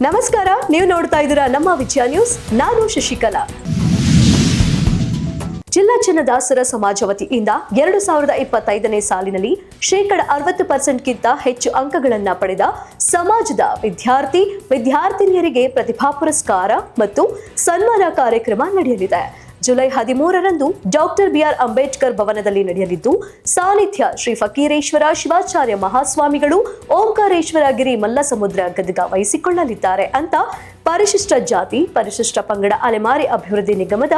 ನಮಸ್ಕಾರ, ನೀವು ನೋಡ್ತಾ ಇದ್ದೀರಾ ನಮ್ಮ ವಿಜಯ ನ್ಯೂಸ್. ನಾನು ಶಶಿಕಲಾ. ಜಿಲ್ಲಾ ಚನ್ನದಾಸರ ಸಮಾಜ ವತಿಯಿಂದ 2025ನೇ ಸಾಲಿನಲ್ಲಿ 60% ಹೆಚ್ಚು ಅಂಕಗಳನ್ನು ಪಡೆದ ಸಮಾಜದ ವಿದ್ಯಾರ್ಥಿನಿಯರಿಗೆ ಪ್ರತಿಭಾ ಪುರಸ್ಕಾರ ಮತ್ತು ಸನ್ಮಾನ ಕಾರ್ಯಕ್ರಮ ನಡೆಯಲಿದೆ. ಜುಲೈ 13ರಂದು ಡಾಕ್ಟರ್ ಬಿಆರ್ ಅಂಬೇಡ್ಕರ್ ಭವನದಲ್ಲಿ ನಡೆಯಲಿದ್ದು, ಸಾನ್ನಿಧ್ಯ ಶ್ರೀ ಫಕೀರೇಶ್ವರ ಶಿವಾಚಾರ್ಯ ಮಹಾಸ್ವಾಮಿಗಳು, ಓಂಕಾರೇಶ್ವರ ಗಿರಿ ಮಲ್ಲಸಮುದ್ರ ಗದಗ ವಹಿಸಿಕೊಳ್ಳಲಿದ್ದಾರೆ ಅಂತ ಪರಿಶಿಷ್ಟ ಜಾತಿ ಪರಿಶಿಷ್ಟ ಪಂಗಡ ಅಲೆಮಾರಿ ಅಭಿವೃದ್ಧಿ ನಿಗಮದ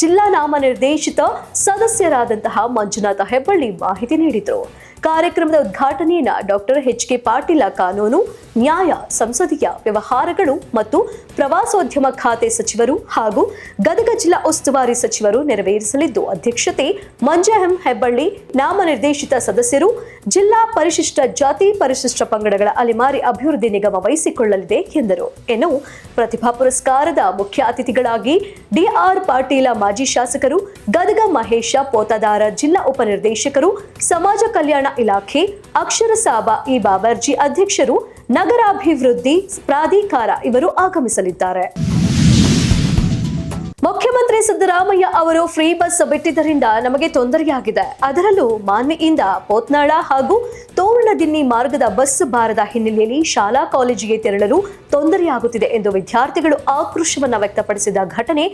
ಜಿಲ್ಲಾ ನಾಮನಿರ್ದೇಶಿತ ಸದಸ್ಯರಾದಂತಹ ಮಂಜುನಾಥ ಹೆಬ್ಬಳ್ಳಿ ಮಾಹಿತಿ ನೀಡಿದರು. ಕಾರ್ಯಕ್ರಮದ ಉದ್ಘಾಟನೆಯನ್ನು ಡಾಕ್ಟರ್ ಎಚ್.ಕೆ. ಪಾಟೀಲ ಕಾನೂನು, ನ್ಯಾಯ, ಸಂಸದೀಯ ವ್ಯವಹಾರಗಳು ಮತ್ತು ಪ್ರವಾಸೋದ್ಯಮ ಖಾತೆ ಸಚಿವರು ಹಾಗೂ ಗದಗ ಜಿಲ್ಲಾ ಉಸ್ತುವಾರಿ ಸಚಿವರು ನೆರವೇರಿಸಲಿದ್ದು, ಅಧ್ಯಕ್ಷತೆ ಮಂಜು ಎಂ ಹೆಬ್ಬಳ್ಳಿ, ನಾಮನಿರ್ದೇಶಿತ ಸದಸ್ಯರು ಜಿಲ್ಲಾ ಪರಿಶಿಷ್ಟ ಜಾತಿ ಪರಿಶಿಷ್ಟ ಪಂಗಡಗಳ ಅಲೆಮಾರಿ ಅಭಿವೃದ್ಧಿ ನಿಗಮ ವಹಿಸಿಕೊಳ್ಳಲಿದೆ ಎಂದರು. ಇನ್ನು ಪ್ರತಿಭಾ ಪುರಸ್ಕಾರದ ಮುಖ್ಯ ಅತಿಥಿಗಳಾಗಿ ಡಿಆರ್ ಪಾಟೀಲ ಮಾಜಿ ಶಾಸಕರು, ಗದಗ ಮಹೇಶ ಪೋತದಾರ ಜಿಲ್ಲಾ ಉಪನಿರ್ದೇಶಕರು, ಸಮಾಜ ಕಲ್ಯಾಣ ಇಲಾಖೆ, ಅಕ್ಷರ ಸಾಬಾ ಇ ಬಾಬರ್ಜಿ ಅಧ್ಯಕ್ಷರು, ನಗರಾಭಿವೃದ್ಧಿ ಪ್ರಾಧಿಕಾರ ಇವರು ಆಗಮಿಸಲಿದ್ದಾರೆ. ಮುಖ್ಯಮಂತ್ರಿ ಸಿದ್ದರಾಮಯ್ಯ ಅವರು ಫ್ರೀ ಬಸ್ ಬಿಟ್ಟಿದ್ದರಿಂದ ನಮಗೆ ತೊಂದರೆಯಾಗಿದೆ. ಅದರಲ್ಲೂ ಮಾನ್ವಿಯಿಂದ ಪೋತ್ನಾಳ ಹಾಗೂ ತೋರಣದಿನ್ನಿ ಮಾರ್ಗದ ಬಸ್ ಬಾರದ ಹಿನ್ನೆಲೆಯಲ್ಲಿ ಶಾಲಾ ಕಾಲೇಜಿಗೆ ತೆರಳಲು ತೊಂದರೆಯಾಗುತ್ತಿದೆ ಎಂದು ವಿದ್ಯಾರ್ಥಿಗಳು ಆಕ್ರೋಶವನ್ನು ವ್ಯಕ್ತಪಡಿಸಿದ ಘಟನೆ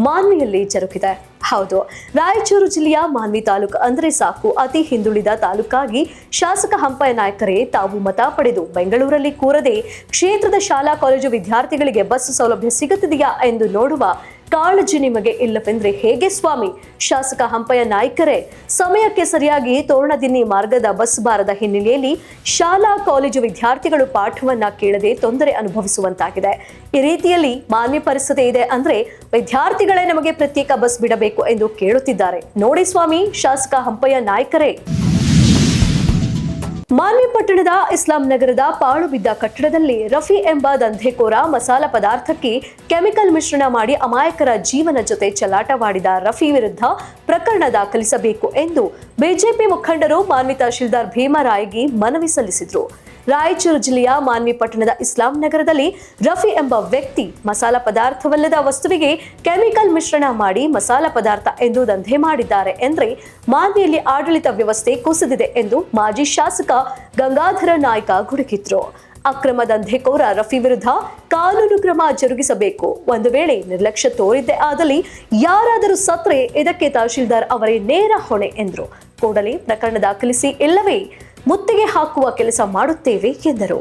ಮಾನ್ವಿಯಲ್ಲಿ ಜರುಗಿದೆ. ಹೌದು, ರಾಯಚೂರು ಜಿಲ್ಲೆಯ ಮಾನ್ವಿ ತಾಲೂಕು ಅಂದರೆ ಸಾಕು, ಅತಿ ಹಿಂದುಳಿದ ತಾಲೂಕಾಗಿ ಶಾಸಕ ಹಂಪಯ್ಯ ನಾಯ್ಕರೇ ತಾವು ಮತ ಪಡೆದು ಬೆಂಗಳೂರಲ್ಲಿ ಕೂರದೆ ಕ್ಷೇತ್ರದ ಶಾಲಾ ಕಾಲೇಜು ವಿದ್ಯಾರ್ಥಿಗಳಿಗೆ ಬಸ್ ಸೌಲಭ್ಯ ಸಿಗುತ್ತಿದೆಯಾ ಎಂದು ನೋಡುವ ಕಾಳಜಿ ನಿಮಗೆ ಇಲ್ಲವೆಂದ್ರೆ ಹೇಗೆ ಸ್ವಾಮಿ? ಶಾಸಕ ಹಂಪಯ್ಯ ನಾಯ್ಕರೇ ಸಮಯಕ್ಕೆ ಸರಿಯಾಗಿ ತೋರಣದಿನ್ನಿ ಮಾರ್ಗದ ಬಸ್ ಬಾರದ ಹಿನ್ನೆಲೆಯಲ್ಲಿ ಶಾಲಾ ಕಾಲೇಜು ವಿದ್ಯಾರ್ಥಿಗಳು ಪಾಠವನ್ನ ಕೇಳದೆ ತೊಂದರೆ ಅನುಭವಿಸುವಂತಾಗಿದೆ. ಈ ರೀತಿಯಲ್ಲಿ ಮಾನ್ಯ ಪರಿಸ್ಥಿತಿ ಇದೆ ಅಂದ್ರೆ ವಿದ್ಯಾರ್ಥಿಗಳೇ ನಮಗೆ ಪ್ರತ್ಯೇಕ ಬಸ್ ಬಿಡಬೇಕು ಎಂದು ಕೇಳುತ್ತಿದ್ದಾರೆ. ನೋಡಿ ಸ್ವಾಮಿ ಶಾಸಕ ಹಂಪಯ್ಯ ನಾಯ್ಕರೇ. ಮಾನ್ವಿ ಪಟ್ಟಣದ ಇಸ್ಲಾಂ ನಗರದ ಪಾಳು ಬಿದ್ದ ಕಟ್ಟಡದಲ್ಲಿ ರಫಿ ಎಂಬ ದಂಧೆಕೋರ ಮಸಾಲ ಪದಾರ್ಥಕ್ಕೆ ಕೆಮಿಕಲ್ ಮಿಶ್ರಣ ಮಾಡಿ ಅಮಾಯಕರ ಜೀವನ ಜೊತೆ ಚಲಾಟವಾಡಿದ ರಫಿ ವಿರುದ್ಧ ಪ್ರಕರಣ ದಾಖಲಿಸಬೇಕು ಎಂದು ಬಿಜೆಪಿ ಮುಖಂಡರು ಮಾನ್ವಿ ತಹಶೀಲ್ದಾರ್ ಭೀಮರಾಯ್ಗೆ ಮನವಿ ಸಲ್ಲಿಸಿದರು. ರಾಯಚೂರು ಜಿಲ್ಲೆಯ ಮಾನ್ವಿ ಪಟ್ಟಣದ ಇಸ್ಲಾಂ ನಗರದಲ್ಲಿ ರಫಿ ಎಂಬ ವ್ಯಕ್ತಿ ಮಸಾಲ ಪದಾರ್ಥವಲ್ಲದ ವಸ್ತುವಿಗೆ ಕೆಮಿಕಲ್ ಮಿಶ್ರಣ ಮಾಡಿ ಮಸಾಲ ಪದಾರ್ಥ ಎಂದು ದಂಧೆ ಮಾಡಿದ್ದಾರೆ ಎಂದರೆ ಮಾನ್ವಿಯಲ್ಲಿ ಆಡಳಿತ ವ್ಯವಸ್ಥೆ ಕುಸಿದಿದೆ ಎಂದು ಮಾಜಿ ಶಾಸಕ ಗಂಗಾಧರ ನಾಯ್ಕ ಗುಡುಗಿದ್ರು. ಅಕ್ರಮ ದಂಧೆಕೋರ ರಫಿ ವಿರುದ್ಧ ಕಾನೂನು ಕ್ರಮ ಜರುಗಿಸಬೇಕು. ಒಂದು ವೇಳೆ ನಿರ್ಲಕ್ಷ್ಯ ತೋರಿದ್ದೇ ಆದಲ್ಲಿ ಯಾರಾದರೂ ಸತ್ರೆ ಇದಕ್ಕೆ ತಹಶೀಲ್ದಾರ್ ಅವರೇ ನೇರ ಹೊಣೆ ಎಂದರು. ಕೂಡಲೇ ಪ್ರಕರಣ ದಾಖಲಿಸಿ ಇಲ್ಲವೇ ಮುತ್ತಿಗೆ ಹಾಕುವ ಕೆಲಸ ಮಾಡುತ್ತೇವೆ ಎಂದರು.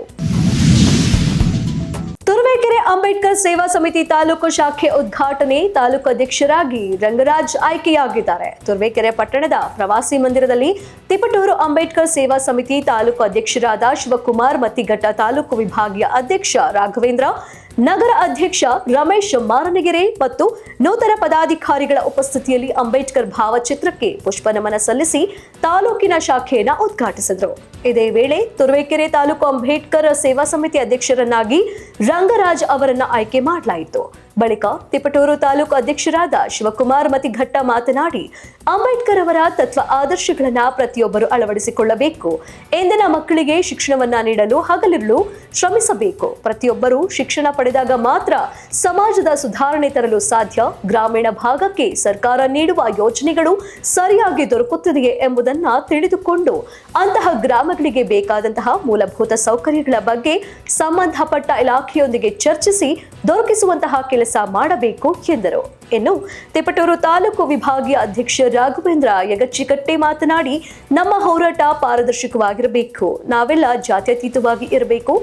ತುರುವೇಕೆರೆ ಅಂಬೇಡ್ಕರ್ ಸೇವಾ ಸಮಿತಿ ತಾಲೂಕು ಶಾಖೆ ಉದ್ಘಾಟನೆ ತಾಲೂಕು ಅಧ್ಯಕ್ಷರಾಗಿ ರಂಗರಾಜ್ ಆಯ್ಕೆಯಾಗಿದ್ದಾರೆ. ತುರುವೇಕೆರೆ ಪಟ್ಟಣದ ಪ್ರವಾಸಿ ಮಂದಿರದಲ್ಲಿ ತಿಪಟೂರು ಅಂಬೇಡ್ಕರ್ ಸೇವಾ ಸಮಿತಿ ತಾಲೂಕು ಅಧ್ಯಕ್ಷರಾದ ಶಿವಕುಮಾರ್ ಮತ್ತಿಘಟ್ಟ, ತಾಲೂಕು ವಿಭಾಗೀಯ ಅಧ್ಯಕ್ಷ ರಾಘವೇಂದ್ರ, ನಗರ ಅಧ್ಯಕ್ಷ ರಮೇಶ್ ಮಾರನಗೆರೆ ಮತ್ತು ನೂತನ ಪದಾಧಿಕಾರಿಗಳ ಉಪಸ್ಥಿತಿಯಲ್ಲಿ ಅಂಬೇಡ್ಕರ್ ಭಾವಚಿತ್ರಕ್ಕೆ ಪುಷ್ಪ ನಮನ ಸಲ್ಲಿಸಿ ತಾಲೂಕಿನ ಶಾಖೆಯನ್ನು ಉದ್ಘಾಟಿಸಿದರು. ಇದೇ ವೇಳೆ ತುರುವೇಕೆರೆ ತಾಲೂಕು ಅಂಬೇಡ್ಕರ್ ಸೇವಾ ಸಮಿತಿ ಅಧ್ಯಕ್ಷರನ್ನಾಗಿ ರಂಗರಾಜ್ ಅವರನ್ನ ಆಯ್ಕೆ ಮಾಡಲಾಯಿತು. ಬಳಿಕ ತಿಪಟೂರು ತಾಲೂಕು ಅಧ್ಯಕ್ಷರಾದ ಶಿವಕುಮಾರ್ ಮತಿಘಟ್ಟ ಮಾತನಾಡಿ, ಅಂಬೇಡ್ಕರ್ ಅವರ ತತ್ವ ಆದರ್ಶಗಳನ್ನ ಪ್ರತಿಯೊಬ್ಬರು ಅಳವಡಿಸಿಕೊಳ್ಳಬೇಕು. ಇಂದಿನ ಮಕ್ಕಳಿಗೆ ಶಿಕ್ಷಣವನ್ನ ನೀಡಲು ಹಗಲಿರುಳು ಶ್ರಮಿಸಬೇಕು. ಪ್ರತಿಯೊಬ್ಬರು ಶಿಕ್ಷಣ ಪಡೆದಾಗ ಮಾತ್ರ ಸಮಾಜದ ಸುಧಾರಣೆ ತರಲು ಸಾಧ್ಯ. ಗ್ರಾಮೀಣ ಭಾಗಕ್ಕೆ ಸರ್ಕಾರ ನೀಡುವ ಯೋಜನೆಗಳು ಸರಿಯಾಗಿ ದೊರಕುತ್ತಿದೆಯೇ ಎಂಬುದನ್ನ ತಿಳಿದುಕೊಂಡು ಅಂತಹ ಗ್ರಾಮಗಳಿಗೆ ಬೇಕಾದಂತಹ ಮೂಲಭೂತ ಸೌಕರ್ಯಗಳ ಬಗ್ಗೆ ಸಂಬಂಧಪಟ್ಟ ಇಲಾಖೆಯೊಂದಿಗೆ ಚರ್ಚಿಸಿ ದೊರಕಿಸುವಂತಹ ಕೆಲಸ ಮಾಡಬೇಕು ಎಂದರು. ಇನ್ನು ತಿಪಟೂರು ತಾಲೂಕು ವಿಭಾಗೀಯ ಅಧ್ಯಕ್ಷ ರಾಘವೇಂದ್ರ ಯಗಚ್ಚಿಕಟ್ಟೆ ಮಾತನಾಡಿ, ನಮ್ಮ ಹೋರಾಟ ಪಾರದರ್ಶಕವಾಗಿರಬೇಕು. ನಾವೆಲ್ಲ ಜಾತ್ಯತೀತವಾಗಿ ಇರಬೇಕು.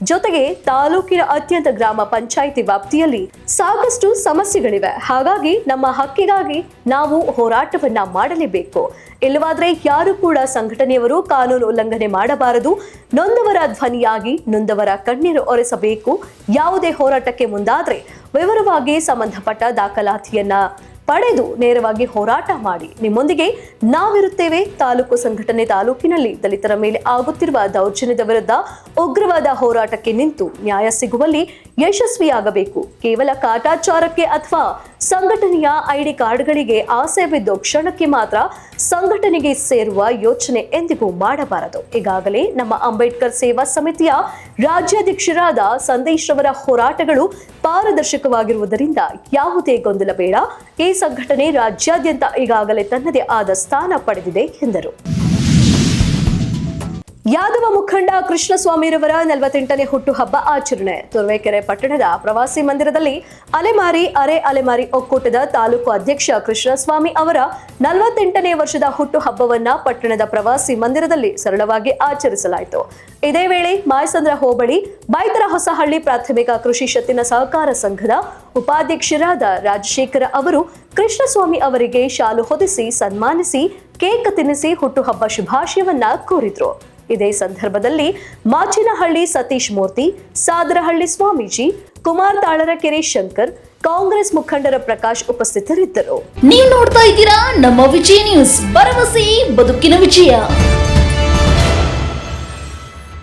ಜೊತೆಗೆ ತಾಲೂಕಿನ ಅತ್ಯಂತ ಗ್ರಾಮ ಪಂಚಾಯಿತಿ ವ್ಯಾಪ್ತಿಯಲ್ಲಿ ಸಾಕಷ್ಟು ಸಮಸ್ಯೆಗಳಿವೆ. ಹಾಗಾಗಿ ನಮ್ಮ ಹಕ್ಕಿಗಾಗಿ ನಾವು ಹೋರಾಟವನ್ನ ಮಾಡಲೇಬೇಕು. ಇಲ್ಲವಾದ್ರೆ ಯಾರು ಕೂಡ ಸಂಘಟನೆಯವರು ಕಾನೂನು ಉಲ್ಲಂಘನೆ ಮಾಡಬಾರದು. ನೊಂದವರ ಧ್ವನಿಯಾಗಿ ನೊಂದವರ ಕಣ್ಣೀರು ಒರೆಸಬೇಕು. ಯಾವುದೇ ಹೋರಾಟಕ್ಕೆ ಮುಂದಾದ್ರೆ ವಿವರವಾಗಿ ಸಂಬಂಧಪಟ್ಟ ದಾಖಲಾತಿಯನ್ನ ಪಡೆದು ನೇರವಾಗಿ ಹೋರಾಟ ಮಾಡಿ, ನಿಮ್ಮೊಂದಿಗೆ ನಾವಿರುತ್ತೇವೆ. ತಾಲೂಕು ಸಂಘಟನೆ ತಾಲೂಕಿನಲ್ಲಿ ದಲಿತರ ಮೇಲೆ ಆಗುತ್ತಿರುವ ದೌರ್ಜನ್ಯದ ವಿರುದ್ಧ ಉಗ್ರವಾದ ಹೋರಾಟಕ್ಕೆ ನಿಂತು ನ್ಯಾಯ ಸಿಗುವಲ್ಲಿ ಯಶಸ್ವಿಯಾಗಬೇಕು. ಕೇವಲ ಕಾಟಾಚಾರಕ್ಕೆ ಅಥವಾ ಸಂಘಟನೆಯ ಐಡಿ ಕಾರ್ಡ್ಗಳಿಗೆ ಆಸೆ ಬಿದ್ದು ಕ್ಷಣಕ್ಕೆ ಮಾತ್ರ ಸಂಘಟನೆಗೆ ಸೇರುವ ಯೋಚನೆ ಎಂದಿಗೂ ಮಾಡಬಾರದು. ಈಗಾಗಲೇ ನಮ್ಮ ಅಂಬೇಡ್ಕರ್ ಸೇವಾ ಸಮಿತಿಯ ರಾಜ್ಯಾಧ್ಯಕ್ಷರಾದ ಸಂದೇಶ್ ರವರ ಹೋರಾಟಗಳು ಪಾರದರ್ಶಕವಾಗಿರುವುದರಿಂದ ಯಾವುದೇ ಗೊಂದಲ ಬೇಡ. ಈ ಸಂಘಟನೆ ರಾಜ್ಯಾದ್ಯಂತ ಈಗಾಗಲೇ ತನ್ನದೇ ಆದ ಸ್ಥಾನ ಪಡೆದಿದೆ ಎಂದರು. ಯಾದವ ಮುಖಂಡ ಕೃಷ್ಣಸ್ವಾಮಿರವರ 48ನೇ ಹುಟ್ಟುಹಬ್ಬ ಆಚರಣೆ. ತುರುವೇಕೆರೆ ಪಟ್ಟಣದ ಪ್ರವಾಸಿ ಮಂದಿರದಲ್ಲಿ ಅಲೆಮಾರಿ ಅರೆ ಅಲೆಮಾರಿ ಒಕ್ಕೂಟದ ತಾಲೂಕು ಅಧ್ಯಕ್ಷ ಕೃಷ್ಣಸ್ವಾಮಿ ಅವರ 48ನೇ ವರ್ಷದ ಹುಟ್ಟುಹಬ್ಬವನ್ನ ಪಟ್ಟಣದ ಪ್ರವಾಸಿ ಮಂದಿರದಲ್ಲಿ ಸರಳವಾಗಿ ಆಚರಿಸಲಾಯಿತು. ಇದೇ ವೇಳೆ ಮಾಯಸಂದ್ರ ಹೋಬಳಿ ಬೈತರ ಹೊಸಹಳ್ಳಿ ಪ್ರಾಥಮಿಕ ಕೃಷಿ ಶತ್ತಿನ ಸಹಕಾರ ಸಂಘದ ಉಪಾಧ್ಯಕ್ಷರಾದ ರಾಜಶೇಖರ ಅವರು ಕೃಷ್ಣಸ್ವಾಮಿ ಅವರಿಗೆ ಶಾಲು ಹೊದಿಸಿ ಸನ್ಮಾನಿಸಿ ಕೇಕ್ ತಿನ್ನಿಸಿ ಹುಟ್ಟುಹಬ್ಬ ಶುಭಾಶಯವನ್ನ ಕೋರಿದ್ರು. ಇದೇ ಸಂದರ್ಭದಲ್ಲಿ ಮಾಚಿನಹಳ್ಳಿ ಸತೀಶ್ ಮೂರ್ತಿ, ಸಾದರಹಳ್ಳಿ ಸ್ವಾಮೀಜಿ, ಕುಮಾರ್ ತಾಳರಕೆರೆ ಶಂಕರ್, ಕಾಂಗ್ರೆಸ್ ಮುಖಂಡರ ಪ್ರಕಾಶ್ ಉಪಸ್ಥಿತರಿದ್ದರು. ನೀವು ನೋಡ್ತಾ ಇದ್ದೀರಾ ನಮ್ಮ ವಿಜಯ ನ್ಯೂಸ್, ಭರವಸೆ ಬದುಕಿನ ವಿಜಯ.